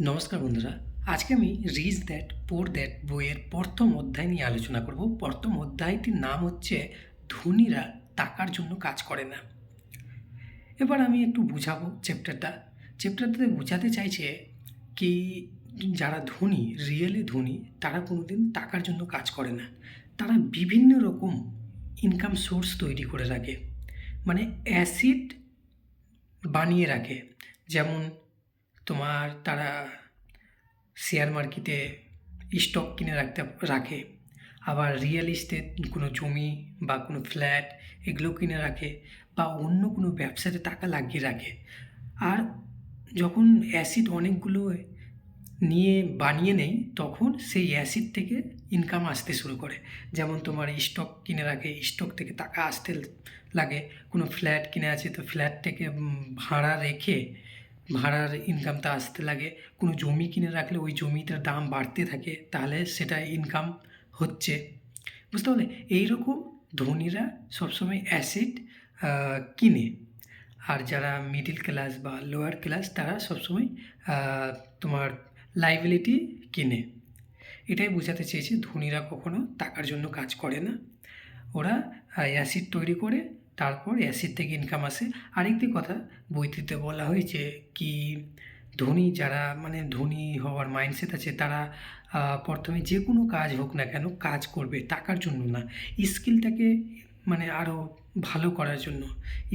নমস্কার বন্ধুরা, আজকে আমি রিচ দ্যাট পোর দ্যাট বইয়ের প্রথম অধ্যায় নিয়ে আলোচনা করব। প্রথম অধ্যায়টির নাম হচ্ছে ধনীরা টাকার জন্য কাজ করে না। এবার আমি একটু বুঝাবো চ্যাপ্টারটাতে বোঝাতে চাইছে কি যারা ধনী, রিয়েলি ধনী, তারা কোনোদিন টাকার জন্য কাজ করে না। তারা বিভিন্ন রকম ইনকাম সোর্স তৈরি করে রাখে, মানে অ্যাসিড বানিয়ে রাখে। যেমন তারা শেয়ার মার্কেটে স্টক কিনে রাখে, আবার রিয়েল এস্টেট কোনো জমি বা কোনো ফ্ল্যাট এগুলো কিনে রাখে, বা অন্য কোনো ব্যবসাতে টাকা লাগিয়ে রাখে। আর যখন অ্যাসিড অনেকগুলো নিয়ে বানিয়ে নেয়, তখন সেই অ্যাসিড থেকে ইনকাম আসতে শুরু করে। যেমন তোমার স্টক কিনে রাখে, স্টক থেকে টাকা আসতে লাগে। কোনো ফ্ল্যাট কিনে আছে, তো ফ্ল্যাট থেকে ভাড়া রেখে ভাড়ার ইনকামটা আসতে লাগে। কোনো জমি কিনে রাখলে ওই জমিটার দাম বাড়তে থাকে, তাহলে সেটা ইনকাম হচ্ছে। বুঝতে পারলে? এইরকম ধনীরা সবসময় অ্যাসিড কিনে। আর যারা মিডিল ক্লাস বা লোয়ার ক্লাস, তারা সবসময় তোমার লাইবিলিটি কিনে। এটাই বোঝাতে চেয়েছি, ধনীরা কখনো টাকার জন্য কাজ করে না। ওরা অ্যাসিড তৈরি করে, তারপর অ্যাসিড থেকে ইনকাম আসে। আরেকটি কথা বইটিতে বলা হয়েছে কি, যারা ধনী হওয়ার মাইন্ডসেট আছে, তারা প্রথমে যে কোনো কাজ হোক না কেন কাজ করবে টাকার জন্য না, স্কিলটাকে আরও ভালো করার জন্য,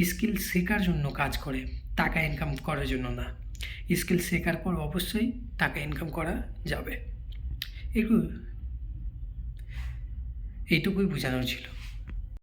স্কিল শেখার জন্য কাজ করে, টাকা ইনকাম করার জন্য না। স্কিল শেখার পর অবশ্যই টাকা ইনকাম করা যাবে। এইটুকুই বোঝানোর ছিল।